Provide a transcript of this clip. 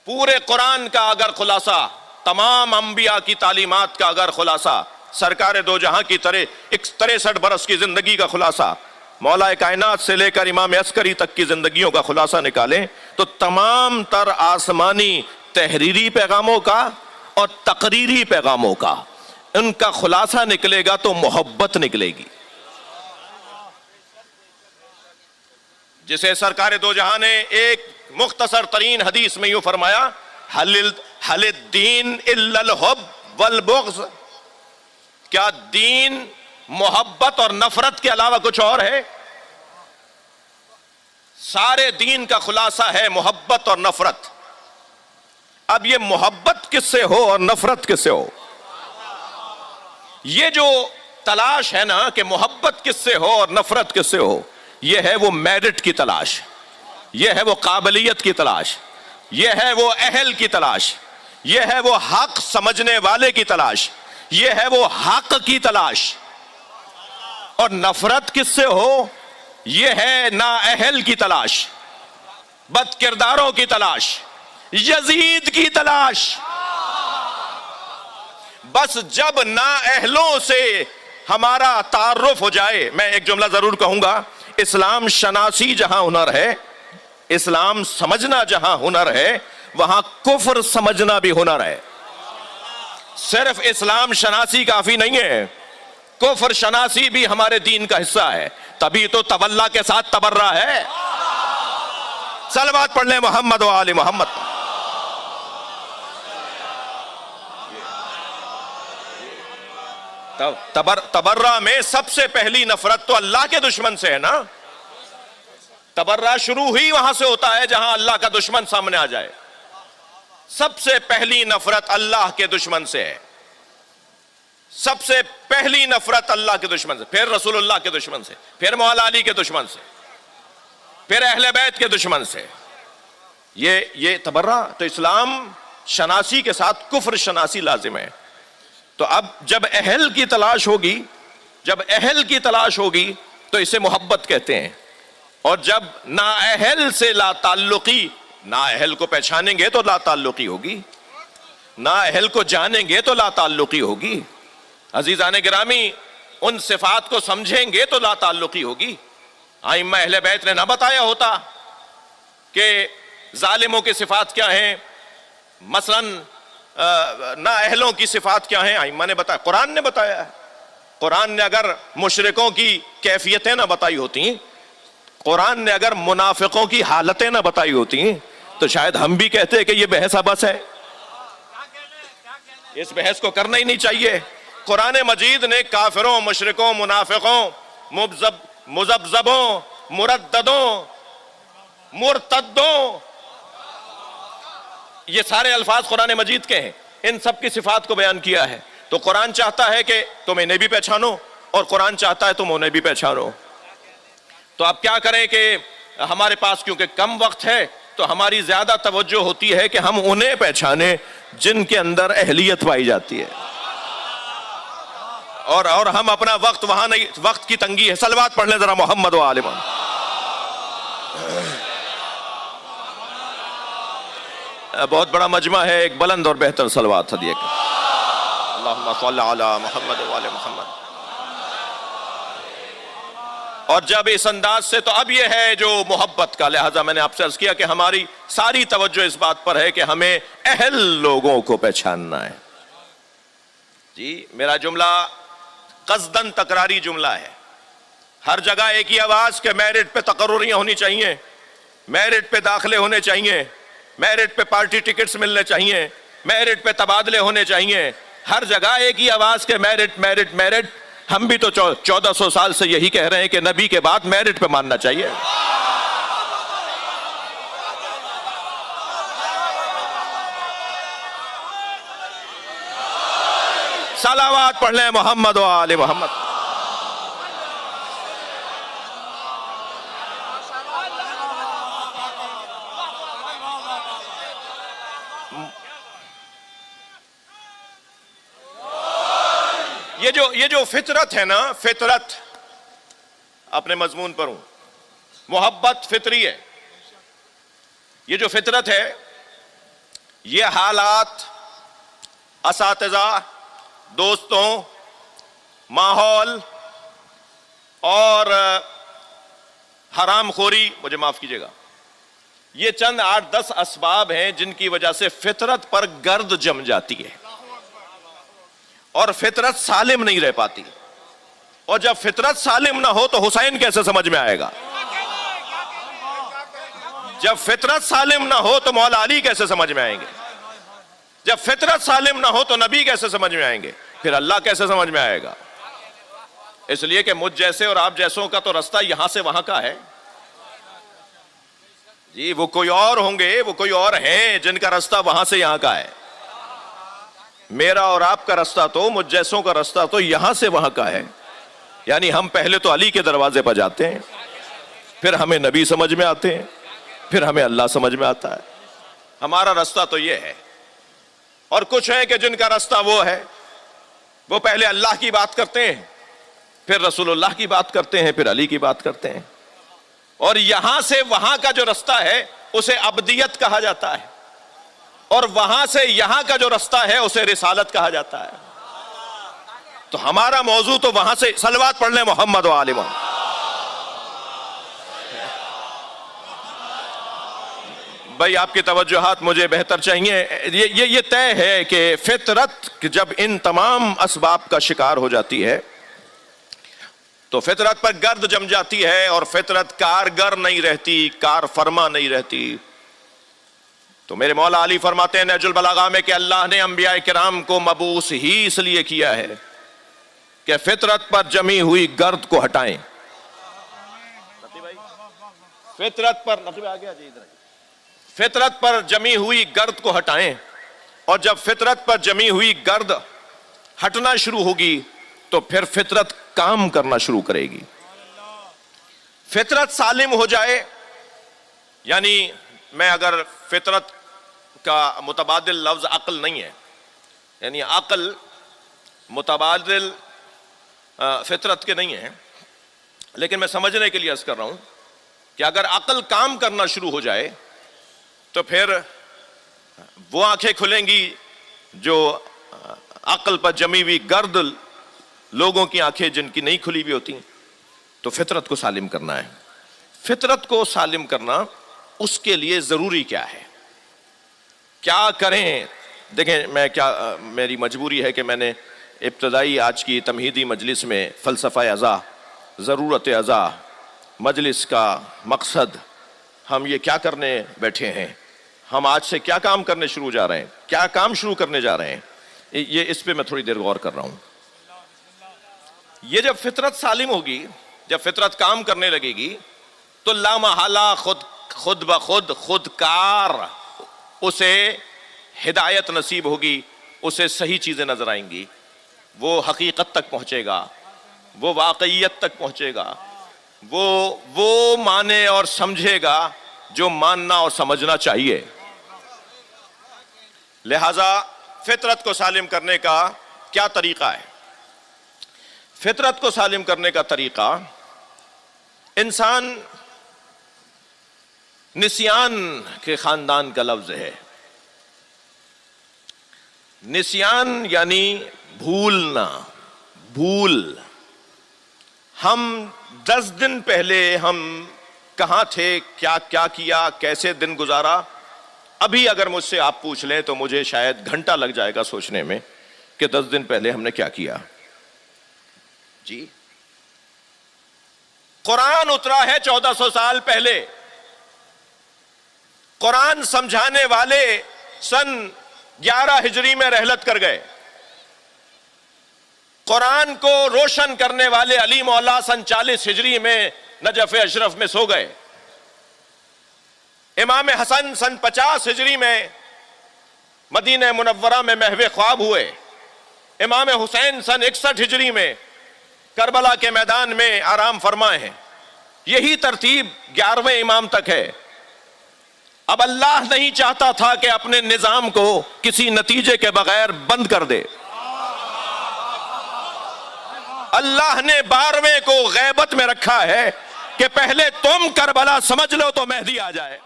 پورے قرآن کا اگر خلاصہ، تمام انبیاء کی تعلیمات کا اگر خلاصہ، سرکار دو جہاں کی 63 برس کی زندگی کا خلاصہ، مولا کائنات سے لے کر امام عسکری تک کی زندگیوں کا خلاصہ نکالیں تو تمام تر آسمانی تحریری پیغاموں کا اور تقریری پیغاموں کا ان کا خلاصہ نکلے گا تو محبت نکلے گی، جسے سرکار دو جہاں نے ایک مختصر ترین حدیث میں یوں فرمایا، حل الدین الا الحب والبغض، کیا دین محبت اور نفرت کے علاوہ کچھ اور ہے؟ سارے دین کا خلاصہ ہے محبت اور نفرت۔ اب یہ محبت کس سے ہو اور نفرت کس سے ہو، یہ جو تلاش ہے نا کہ محبت کس سے ہو اور نفرت کس سے ہو، یہ ہے وہ میرٹ کی تلاش، یہ ہے وہ قابلیت کی تلاش، یہ ہے وہ اہل کی تلاش، یہ ہے وہ حق سمجھنے والے کی تلاش، یہ ہے وہ حق کی تلاش۔ اور نفرت کس سے ہو، یہ ہے نااہل کی تلاش، بد کرداروں کی تلاش، یزید کی تلاش۔ بس جب نااہلوں سے ہمارا تعارف ہو جائے، میں ایک جملہ ضرور کہوں گا، اسلام شناسی جہاں ہنر ہے، اسلام سمجھنا جہاں ہنر ہے، وہاں کفر سمجھنا بھی ہنر ہے۔ صرف اسلام شناسی کافی نہیں ہے، کفر شناسی بھی ہمارے دین کا حصہ ہے، تبھی تو تولا کے ساتھ تبرہ ہے۔ صلوات پڑھ لیں محمد و آل محمد۔ تبرہ میں سب سے پہلی نفرت تو اللہ کے دشمن سے ہے نا، تبرہ شروع ہی وہاں سے ہوتا ہے جہاں اللہ کا دشمن سامنے آ جائے۔ سب سے پہلی نفرت اللہ کے دشمن سے ہے، سب سے پہلی نفرت اللہ کے دشمن سے، پھر رسول اللہ کے دشمن سے، پھر مولا علی کے دشمن سے، پھر اہل بیت کے دشمن سے۔ یہ تبرہ تو اسلام شناسی کے ساتھ کفر شناسی لازم ہے۔ تو اب جب اہل کی تلاش ہوگی، جب اہل کی تلاش ہوگی تو اسے محبت کہتے ہیں، اور جب نااہل سے لا تعلقی، نااہل کو پہچانیں گے تو لا تعلقی ہوگی، نااہل کو جانیں گے تو لا تعلقی ہوگی، عزیزان گرامی ان صفات کو سمجھیں گے تو لا تعلقی ہوگی۔ ائمہ اہل بیت نے نہ بتایا ہوتا کہ ظالموں کی صفات کیا ہیں، مثلاً نااہلوں کی صفات کیا ہیں، ائمہ نے بتایا، قرآن نے بتایا ہے۔ قرآن نے اگر مشرکوں کی کیفیتیں نہ بتائی ہوتی، قرآن نے اگر منافقوں کی حالتیں نہ بتائی ہوتی تو شاید ہم بھی کہتے کہ یہ بحث ابس ہے، اس بحث کو کرنا ہی نہیں چاہیے۔ قرآن مجید نے کافروں، مشرکوں، منافقوں، مذبذبوں، مرددوں، مرتدوں، یہ سارے الفاظ قرآن مجید کے ہیں، ان سب کی صفات کو بیان کیا ہے۔ تو قرآن چاہتا ہے کہ تم انہیں بھی پہچانو اور قرآن چاہتا ہے تم انہیں بھی پہچانو۔ تو اب کیا کریں کہ ہمارے پاس کیونکہ کم وقت ہے تو ہماری زیادہ توجہ ہوتی ہے کہ ہم انہیں پہچانیں جن کے اندر اہلیت پائی جاتی ہے، اور ہم اپنا وقت وہاں نہیں، وقت کی تنگی ہے۔ صلوات پڑھ لیں ذرا محمد و آل محمد۔ بہت بڑا مجمع ہے، ایک بلند اور بہتر صلوات ہدیہ کر۔ اللہم صل علی محمد و آل محمد۔ اور جب اس انداز سے، تو اب یہ ہے جو محبت کا، لہذا میں نے آپ سے عرض کیا کہ ہماری ساری توجہ اس بات پر ہے کہ ہمیں اہل لوگوں کو پہچاننا ہے۔ جی میرا جملہ قصداً تکراری جملہ ہے، ہر جگہ ایک ہی آواز کہ میرٹ پہ تقرریاں ہونی چاہیے، میرٹ پہ داخلے ہونے چاہیے، میرٹ پہ پارٹی ٹکٹس ملنے چاہیے، میرٹ پہ تبادلے ہونے چاہیے، ہر جگہ ایک ہی آواز کہ میرٹ میرٹ میرٹ۔ ہم بھی تو 1400 سال سے یہی کہہ رہے ہیں کہ نبی کے بعد میرٹ پہ ماننا چاہیے۔ صلوات پڑھ لیں محمد و آل محمد۔ یہ جو فطرت ہے نا، فطرت اپنے مضمون پر ہوں، محبت فطری ہے۔ یہ جو فطرت ہے یہ حالات اساتذہ، دوستوں، ماحول اور حرام خوری، مجھے معاف کیجیے گا، یہ چند 8-10 اسباب ہیں جن کی وجہ سے فطرت پر گرد جم جاتی ہے اور فطرت سالم نہیں رہ پاتی. اور جب فطرت سالم نہ ہو تو حسین کیسے سمجھ میں آئے گا؟ جب فطرت سالم نہ ہو تو مولا علی کیسے سمجھ میں آئیں گے؟ جب فطرت سالم نہ ہو تو نبی کیسے سمجھ میں آئیں گے؟ پھر اللہ کیسے سمجھ میں آئے گا؟ اس لیے کہ مجھ جیسے اور آپ جیسوں کا تو رستہ یہاں سے وہاں کا ہے جی. وہ کوئی اور ہوں گے، وہ کوئی اور ہیں جن کا رستہ وہاں سے یہاں کا ہے. میرا اور آپ کا رستہ تو، مجھ جیسوں کا رستہ تو یہاں سے وہاں کا ہے. یعنی ہم پہلے تو علی کے دروازے پر جاتے ہیں، پھر ہمیں نبی سمجھ میں آتے ہیں، پھر ہمیں اللہ سمجھ میں آتا ہے. ہمارا رستہ تو یہ ہے. اور کچھ ہیں کہ جن کا رستہ وہ ہے، وہ پہلے اللہ کی بات کرتے ہیں، پھر رسول اللہ کی بات کرتے ہیں، پھر علی کی بات کرتے ہیں. اور یہاں سے وہاں کا جو رستہ ہے اسے ابدیت کہا جاتا ہے، اور وہاں سے یہاں کا جو رستہ ہے اسے رسالت کہا جاتا ہے. تو ہمارا موضوع تو وہاں سے، صلوات پڑھ لیں محمد و آل محمد. بھائی آپ کی توجہات مجھے بہتر چاہیے. یہ طے ہے کہ فطرت جب ان تمام اسباب کا شکار ہو جاتی ہے تو فطرت پر گرد جم جاتی ہے، اور فطرت کارگر نہیں رہتی، کار فرما نہیں رہتی. تو میرے مولا علی فرماتے ہیں نہج البلاغہ میں کہ اللہ نے انبیاء کرام کو مبعوث ہی اس لیے کیا ہے کہ فطرت پر جمی ہوئی گرد کو ہٹائیں. فطرت پر جمی ہوئی گرد کو ہٹائیں. اور جب فطرت پر جمی ہوئی گرد ہٹنا شروع ہوگی تو پھر فطرت کام کرنا شروع کرے گی. فطرت سالم ہو جائے، یعنی میں اگر فطرت کا متبادل لفظ عقل نہیں ہے، یعنی عقل متبادل فطرت کے نہیں ہے، لیکن میں سمجھنے کے لیے عرض کر رہا ہوں کہ اگر عقل کام کرنا شروع ہو جائے تو پھر وہ آنکھیں کھلیں گی جو عقل پر جمی ہوئی گرد لوگوں کی آنکھیں جن کی نہیں کھلی ہوئی ہوتی. تو فطرت کو سالم کرنا ہے. فطرت کو سالم کرنا، اس کے لیے ضروری کیا ہے، کیا کریں؟ دیکھیں، میری مجبوری ہے کہ میں نے ابتدائی آج کی تمہیدی مجلس میں فلسفہ ازا، ضرورت ازا، مجلس کا مقصد، ہم یہ کیا کرنے بیٹھے ہیں، ہم آج سے کیا کام کرنے شروع جا رہے ہیں، کیا کام شروع کرنے جا رہے ہیں، یہ اس پہ میں تھوڑی دیر غور کر رہا ہوں. یہ جب فطرت سالم ہوگی، جب فطرت کام کرنے لگے گی تو لا محالہ خود بخود خودکار اسے ہدایت نصیب ہوگی، اسے صحیح چیزیں نظر آئیں گی، وہ حقیقت تک پہنچے گا، وہ واقعیت تک پہنچے گا، وہ مانے اور سمجھے گا جو ماننا اور سمجھنا چاہیے. لہذا فطرت کو سالم کرنے کا کیا طریقہ ہے؟ فطرت کو سالم کرنے کا طریقہ، انسان نسیان کے خاندان کا لفظ ہے. نسیان یعنی بھولنا، بھول. ہم 10 دن پہلے ہم کہاں تھے، کیا کیا، کیسے دن گزارا، ابھی اگر مجھ سے آپ پوچھ لیں تو مجھے شاید گھنٹہ لگ جائے گا سوچنے میں کہ 10 دن پہلے ہم نے کیا کیا. جی، قرآن اترا ہے 1400 سال پہلے. قرآن سمجھانے والے سن 11 ہجری میں رحلت کر گئے. قرآن کو روشن کرنے والے علی مولا سن 40 ہجری میں نجف اشرف میں سو گئے. امام حسن سن 50 ہجری میں مدینہ منورہ میں محو خواب ہوئے. امام حسین سن 61 ہجری میں کربلا کے میدان میں آرام فرمائے ہیں. یہی ترتیب 11ویں امام تک ہے. اب اللہ نہیں چاہتا تھا کہ اپنے نظام کو کسی نتیجے کے بغیر بند کر دے. اللہ نے 12ویں کو غیبت میں رکھا ہے کہ پہلے تم کربلا سمجھ لو تو مہدی آ جائے.